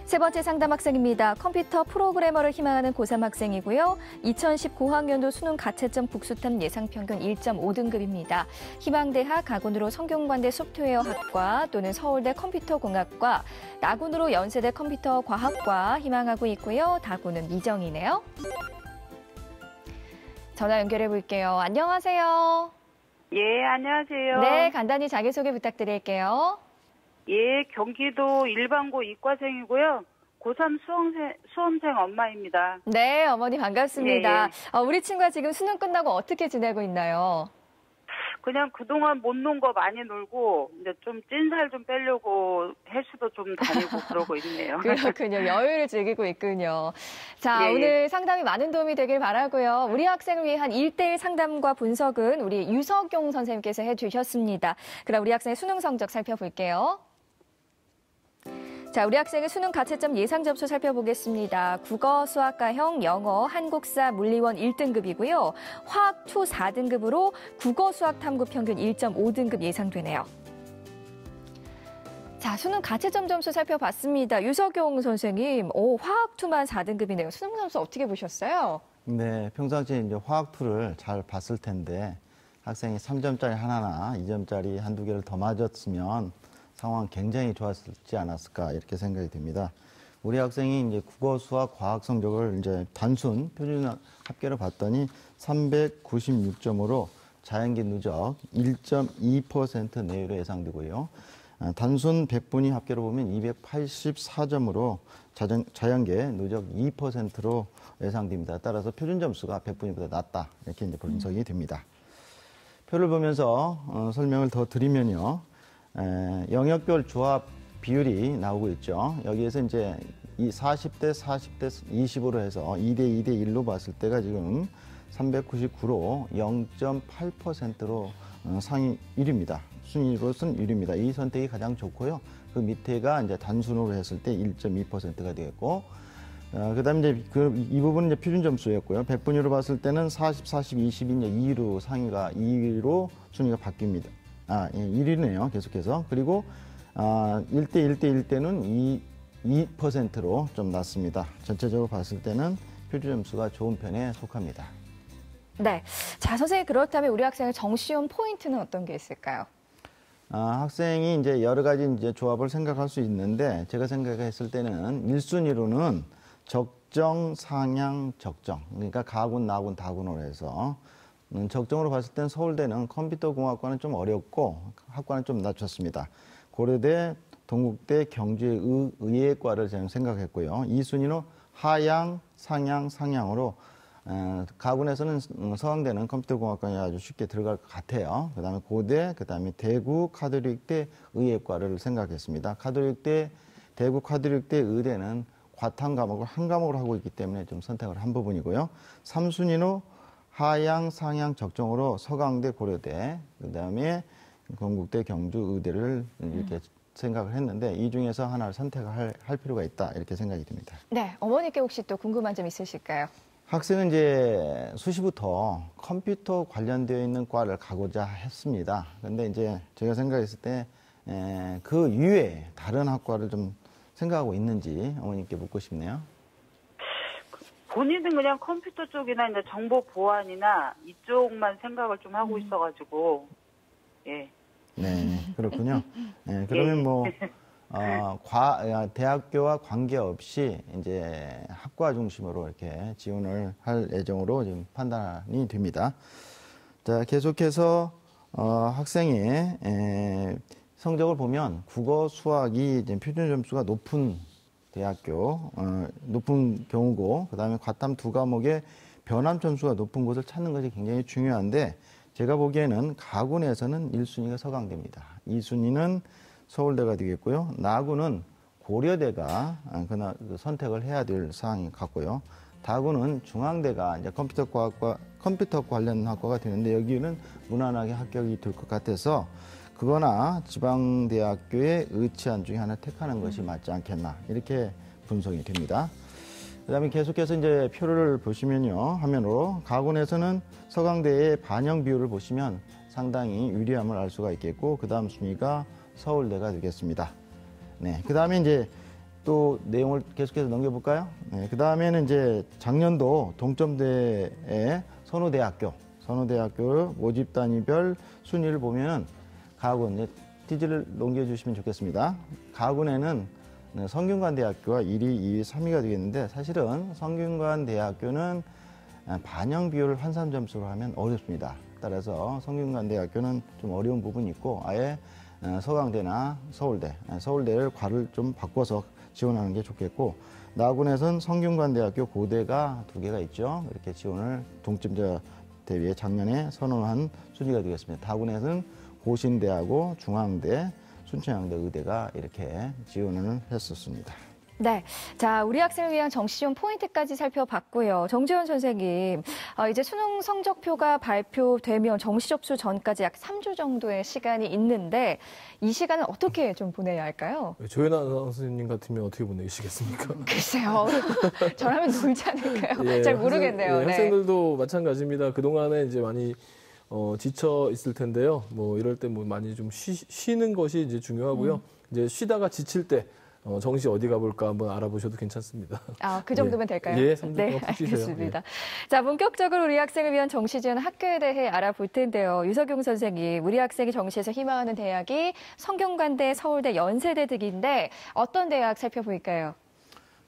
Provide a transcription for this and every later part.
세 번째 상담 학생입니다. 컴퓨터 프로그래머를 희망하는 고3 학생이고요. 2019학년도 수능 가채점 국수탐 예상평균 1.5등급입니다. 희망대학 가군으로 성균관대 소프트웨어학과 또는 서울대 컴퓨터공학과, 나군으로 연세대 컴퓨터과학과 희망하고 있고요. 다군은 미정이네요. 전화 연결해 볼게요. 안녕하세요. 예, 안녕하세요. 네, 간단히 자기소개 부탁드릴게요. 예, 경기도 일반고 이과생이고요. 고3 수험생 엄마입니다. 네, 어머니 반갑습니다. 예, 예. 우리 친구가 지금 수능 끝나고 어떻게 지내고 있나요? 그냥 그동안 못 논 거 많이 놀고 이제 좀 찐살 좀 빼려고 헬스도 좀 다니고 그러고 있네요. 그렇군요. 여유를 즐기고 있군요. 자, 예, 예. 오늘 상담이 많은 도움이 되길 바라고요. 우리 학생을 위한 1대1 상담과 분석은 우리 유석용 선생님께서 해주셨습니다. 그럼 우리 학생의 수능 성적 살펴볼게요. 자, 우리 학생의 수능 가채점 예상 점수 살펴보겠습니다. 국어, 수학과형, 영어, 한국사, 물리원 1등급이고요. 화학 초 4등급으로 국어, 수학 탐구 평균 1.5등급 예상되네요. 자, 수능 가채점 점수 살펴봤습니다. 유석용 선생님, 화학 2만 4등급이네요. 수능 점수 어떻게 보셨어요? 네, 평상시에 이제 화학 2를 잘 봤을 텐데 학생이 3점짜리 하나나 2점짜리 한두 개를 더 맞았으면 상황 굉장히 좋았지 않았을까 이렇게 생각이 듭니다. 우리 학생이 이제 국어, 수학, 과학 성적을 이제 단순 표준 합계로 봤더니 396점으로 자연계 누적 1.2% 내외로 예상되고요. 단순 100분위 합계로 보면 284점으로 자연계 누적 2%로 예상됩니다. 따라서 표준 점수가 100분위보다 낮다 이렇게 이제 분석이 됩니다. 표를 보면서 설명을 더 드리면요. 영역별 조합 비율이 나오고 있죠. 여기에서 이제 이 40대 20으로 해서 2대 2대 1로 봤을 때가 지금 399로 0.8%로 상위 1위입니다. 순위로서는 1위입니다. 이 선택이 가장 좋고요. 그 밑에가 이제 단순으로 했을 때 1.2%가 되겠고, 그다음에 이제 이 부분은 이제 표준 점수였고요. 100분위로 봤을 때는 40, 40, 20이 이제 2위로 상위가 2위로 순위가 바뀝니다. 1위네요. 계속해서. 그리고 1대 1대 1대는 2%로 좀 낮습니다. 전체적으로 봤을 때는 표준 점수가 좋은 편에 속합니다. 네. 자, 선생님, 그렇다면 우리 학생의 정시험 포인트는 어떤 게 있을까요? 학생이 이제 여러 가지 이제 조합을 생각할 수 있는데 제가 생각했을 때는 1순위로는 적정, 상향, 적정. 그러니까 가군, 나군, 다군으로 해서 적정으로 봤을 땐 서울대는 컴퓨터공학과는 좀 어렵고 학과는 좀 낮췄습니다. 고려대, 동국대, 경주의 의예과를 저는 생각했고요. 2순위로 하향, 상향, 상향으로 가군에서는 서강대는 컴퓨터공학과에 아주 쉽게 들어갈 것 같아요. 그다음에 고대, 그다음에 대구, 카톨릭대, 의예과를 생각했습니다. 카톨릭대, 대구, 카톨릭대, 의대는 과탐 과목을 한 과목으로 하고 있기 때문에 좀 선택을 한 부분이고요. 3순위로 하향, 상향, 적정으로 서강대, 고려대, 그다음에 건국대, 경주, 의대를 이렇게 생각을 했는데 이 중에서 하나를 선택을 할 필요가 있다 이렇게 생각이 듭니다. 네, 어머니께 혹시 또 궁금한 점 있으실까요? 학생은 이제 수시부터 컴퓨터 관련되어 있는 과를 가고자 했습니다. 근데 이제 제가 생각했을 때 그 이외에 다른 학과를 좀 생각하고 있는지 어머니께 묻고 싶네요. 본인은 그냥 컴퓨터 쪽이나 이제 정보 보안이나 이쪽만 생각을 좀 하고 있어가지고, 예. 네, 그렇군요. 네, 그러면 뭐, 대학교와 관계없이 이제 학과 중심으로 이렇게 지원을 할 예정으로 지금 판단이 됩니다. 자, 계속해서, 학생의 성적을 보면 국어, 수학이 이제 표준 점수가 높은 대학교, 높은 경우고, 그 다음에 과탐 2과목에 변함 점수가 높은 곳을 찾는 것이 굉장히 중요한데, 제가 보기에는 가군에서는 1순위가 서강대입니다. 2순위는 서울대가 되겠고요. 나군은 고려대가 선택을 해야 될 사항인 것 같고요. 다군은 중앙대가 이제 컴퓨터 관련 학과가 되는데 여기는 무난하게 합격이 될 것 같아서 그거나 지방대학교의 의치안 중에 하나 택하는 것이 맞지 않겠나 이렇게 분석이 됩니다. 그다음에 계속해서 이제 표를 보시면요. 화면으로 가군에서는 서강대의 반영 비율을 보시면 상당히 유리함을 알 수가 있겠고 그다음 순위가 서울대가 되겠습니다. 네. 그다음에 이제 또 내용을 계속해서 넘겨볼까요? 네, 그 다음에는 이제 작년도 동점대의 선호대학교 모집 단위별 순위를 보면 가군, 티지를 넘겨주시면 좋겠습니다. 가군에는 성균관대학교가 1위, 2위, 3위가 되겠는데 사실은 성균관대학교는 반영 비율을 환산 점수로 하면 어렵습니다. 따라서 성균관대학교는 좀 어려운 부분이 있고 아예 서강대나 서울대를 괄을 좀 바꿔서 지원하는 게 좋겠고 나군에서는 성균관대학교 고대가 2개가 있죠. 이렇게 지원을 동점자 대비에 작년에 선언한 순위가 되겠습니다. 다군에서는 고신대하고 중앙대, 순천향대, 의대가 이렇게 지원을 했었습니다. 네. 자, 우리 학생을 위한 정시지원 포인트까지 살펴봤고요. 정재원 선생님, 이제 수능 성적표가 발표되면 정시 접수 전까지 약 3주 정도의 시간이 있는데 이 시간은 어떻게 좀 보내야 할까요? 조현아 선생님 같으면 어떻게 보내시겠습니까? 글쎄요. 저라면 놀지 않을까요? 예, 잘 모르겠네요. 네. 학생들도 마찬가지입니다. 그동안에 이제 많이 지쳐 있을 텐데요. 뭐 이럴 때 뭐 많이 좀 쉬는 것이 이제 중요하고요. 이제 쉬다가 지칠 때 정시 어디 가볼까 한번 알아보셔도 괜찮습니다. 아, 그 정도면 될까요? 예, 네, 알겠습니다. 자, 본격적으로 우리 학생을 위한 정시 지원 학교에 대해 알아볼 텐데요. 유석용 선생님, 우리 학생이 정시에서 희망하는 대학이 성균관대, 서울대, 연세대 등인데 어떤 대학 살펴볼까요?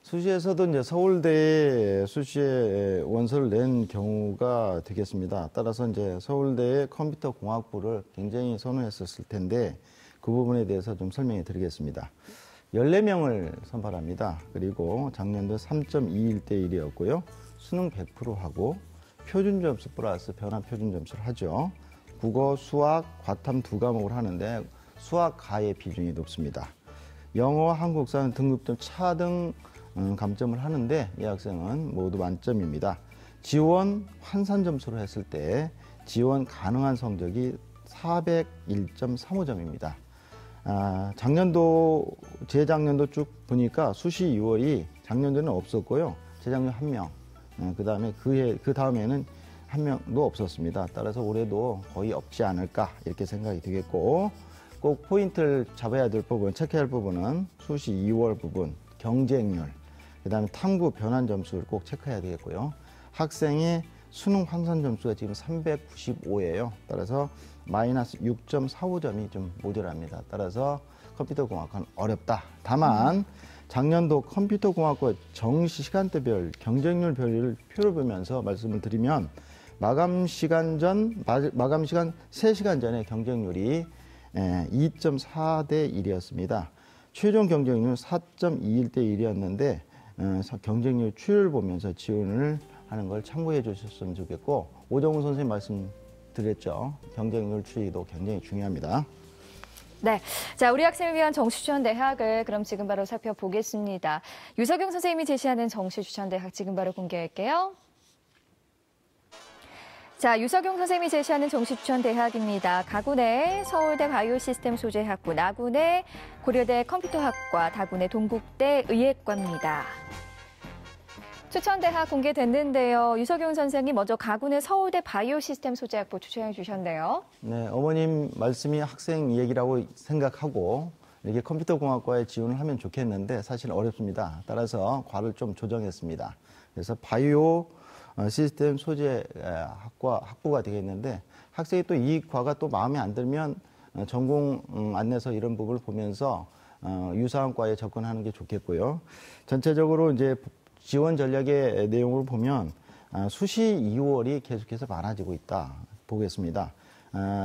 수시에서도 이제 서울대에 수시에 원서를 낸 경우가 되겠습니다. 따라서 이제 서울대의 컴퓨터공학부를 굉장히 선호했었을 텐데 그 부분에 대해서 좀 설명해 드리겠습니다. 14명을 선발합니다. 그리고 작년도 3.21대 1이었고요. 수능 100% 하고 표준 점수 플러스 변화 표준 점수를 하죠. 국어, 수학, 과탐 2과목을 하는데 수학 가의 비중이 높습니다. 영어, 한국사는 등급점 차등 감점을 하는데 이 학생은 모두 만점입니다. 지원 환산 점수로 했을 때 지원 가능한 성적이 401.35점입니다. 작년도, 재작년도 쭉 보니까 수시 6월이 작년도는 없었고요. 재작년 1명, 그 다음에는 1명도 없었습니다. 따라서 올해도 거의 없지 않을까 이렇게 생각이 되겠고 꼭 포인트를 잡아야 될 부분, 체크해야 할 부분은 수시 2월 부분, 경쟁률, 그 다음에 탐구 변환 점수를 꼭 체크해야 되겠고요. 학생의 수능 환산 점수가 지금 395예요. 따라서 마이너스 6.45점이 좀 모자랍니다. 따라서 컴퓨터공학과는 어렵다. 다만 작년도 컴퓨터공학과 정시 시간대별 경쟁률 별을 표를 보면서 말씀을 드리면 마감 시간 3시간 전에 경쟁률이 2.4대 1이었습니다. 최종 경쟁률 4.21대 1이었는데 경쟁률 추이를 보면서 지원을 하는 걸 참고해 주셨으면 좋겠고 오정훈 선생님 말씀드렸죠. 경쟁률 추이도 굉장히 중요합니다. 네, 자 우리 학생을 위한 정시 추천 대학을 그럼 지금 바로 살펴보겠습니다. 유석용 선생님이 제시하는 정시 추천 대학 지금 바로 공개할게요. 자, 유석용 선생님이 제시하는 정시 추천 대학입니다. 가군의 서울대 바이오시스템 소재학부, 나군의 고려대 컴퓨터학과, 다군의 동국대 의예과입니다. 추천 대학 공개됐는데요. 유석용 선생님 먼저 가군의 서울대 바이오시스템 소재학부 추천해 주셨네요. 네, 어머님 말씀이 학생 얘기라고 생각하고 이렇게 컴퓨터공학과에 지원을 하면 좋겠는데 사실 어렵습니다. 따라서 과를 좀 조정했습니다. 그래서 바이오 시스템 소재 학부가 되겠는데 학생이 또 이 과가 또 마음에 안 들면 전공 안내서 이런 부분을 보면서 유사한 과에 접근하는 게 좋겠고요. 전체적으로 이제 지원 전략의 내용을 보면 수시 2월이 계속해서 많아지고 있다 보겠습니다.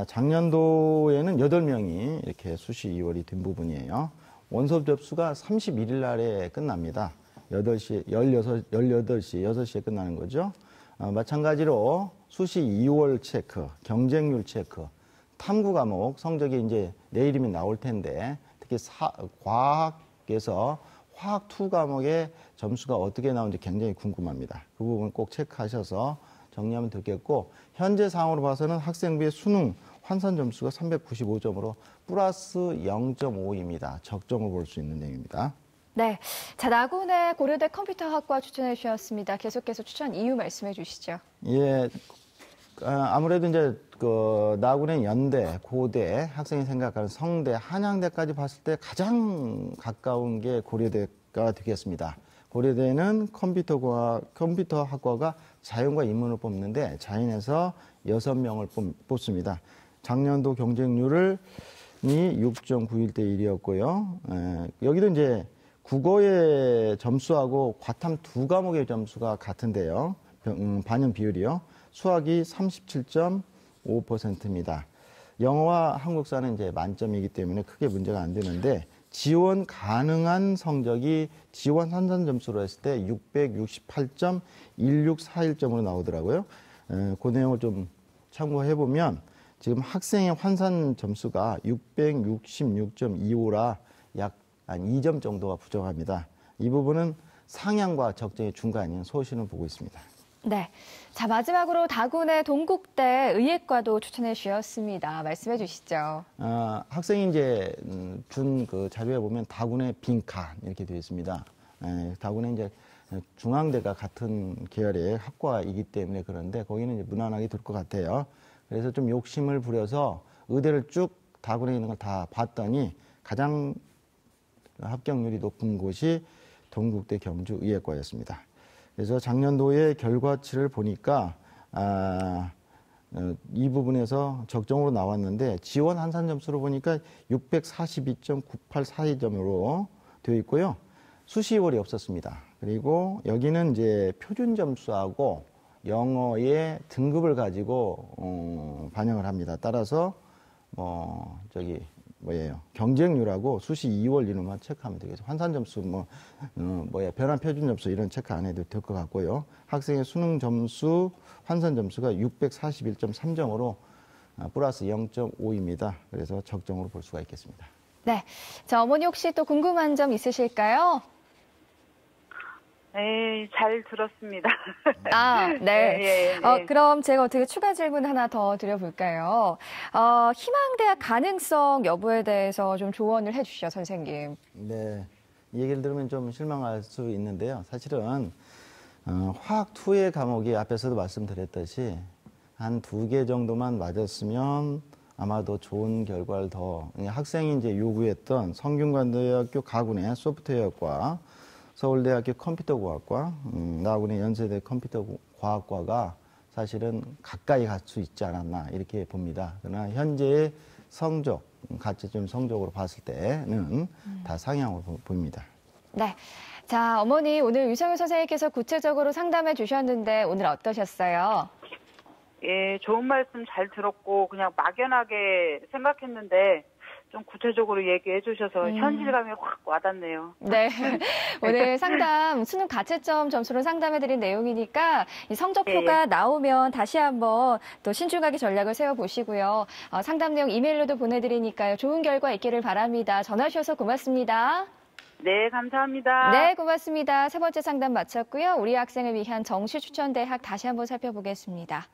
작년도에는 8명이 이렇게 수시 2월이 된 부분이에요. 원서 접수가 31일 날에 끝납니다. 6시에 끝나는 거죠. 마찬가지로 수시 2월 체크, 경쟁률 체크, 탐구 과목 성적이 이제 내일이면 나올 텐데 특히 과학에서 화학 2 과목의 점수가 어떻게 나오는지 굉장히 궁금합니다. 그 부분 꼭 체크하셔서 정리하면 되겠고 현재 상황으로 봐서는 학생부의 수능 환산 점수가 395점으로 플러스 0.5입니다. 적정을 볼 수 있는 내용입니다. 네, 자 나군의 고려대 컴퓨터학과 추천해 주셨습니다. 계속해서 추천 이유 말씀해 주시죠. 예, 아무래도 이제 나군의 연대, 고대, 학생이 생각하는 성대, 한양대까지 봤을 때 가장 가까운 게 고려대 고려대가 되겠습니다. 고려대는 컴퓨터학과가 자연과 인문을 뽑는데 자연에서 6명을 뽑습니다. 작년도 경쟁률이 6.91대 1이었고요. 여기도 이제 국어의 점수하고 과탐 2과목의 점수가 같은데요. 반영 비율이요. 수학이 37.5%입니다. 영어와 한국사는 이제 만점이기 때문에 크게 문제가 안 되는데 지원 가능한 성적이 지원 환산 점수로 했을 때 668.1641점으로 나오더라고요. 그 내용을 좀 참고해 보면 지금 학생의 환산 점수가 666.25라 약 한 2점 정도가 부족합니다. 이 부분은 상향과 적정의 중간인 소신을 보고 있습니다. 네. 자, 마지막으로 다군의 동국대 의예과도 추천해 주셨습니다. 말씀해 주시죠. 학생이 이제 준 그 자료에 보면 다군의 빈칸 이렇게 되어 있습니다. 다군의 이제 중앙대가 같은 계열의 학과이기 때문에 그런데 거기는 이제 무난하게 될 것 같아요. 그래서 좀 욕심을 부려서 의대를 쭉 다군에 있는 걸 다 봤더니 가장 합격률이 높은 곳이 동국대 경주의예과였습니다. 그래서 작년도의 결과치를 보니까 이 부분에서 적정으로 나왔는데 지원 환산 점수로 보니까 642.9842점으로 되어 있고요. 수시월이 없었습니다. 그리고 여기는 이제 표준 점수하고 영어의 등급을 가지고 반영을 합니다. 따라서 경쟁률하고 수시 2월 이름만 체크하면 되겠죠. 환산 점수 변환 표준 점수 이런 체크 안 해도 될 것 같고요. 학생의 수능 점수 환산 점수가 641.3점으로 플러스 0.5입니다. 그래서 적정으로 볼 수가 있겠습니다. 네. 자, 어머니 혹시 또 궁금한 점 있으실까요? 네, 잘 들었습니다. 네. 예. 그럼 제가 어떻게 추가 질문 하나 더 드려볼까요? 희망대학 가능성 여부에 대해서 좀 조언을 해주시죠, 선생님. 네. 이 얘기를 들으면 좀 실망할 수 있는데요. 사실은 화학 2의 과목이 앞에서도 말씀드렸듯이 한 2개 정도만 맞았으면 아마도 좋은 결과를 학생이 이제 요구했던 성균관대학교 가군의 소프트웨어과 서울대학교 컴퓨터공학과, 나군의 연세대 컴퓨터과학과가 사실은 가까이 갈 수 있지 않았나 이렇게 봅니다. 그러나 현재의 성적, 가채점 성적으로 봤을 때는 다 상향으로 보입니다. 네. 자, 어머니 오늘 유성윤 선생님께서 구체적으로 상담해 주셨는데 오늘 어떠셨어요? 예, 좋은 말씀 잘 들었고 그냥 막연하게 생각했는데 좀 구체적으로 얘기해 주셔서 현실감이 확 와닿네요. 네. 오늘 상담, 수능 가채점 점수로 상담해드린 내용이니까 이 성적표가 나오면 다시 한번 또 신중하게 전략을 세워보시고요. 상담 내용 이메일로도 보내드리니까요. 좋은 결과 있기를 바랍니다. 전화 주셔서 고맙습니다. 네, 감사합니다. 네, 고맙습니다. 세 번째 상담 마쳤고요. 우리 학생을 위한 정시 추천 대학 다시 한번 살펴보겠습니다.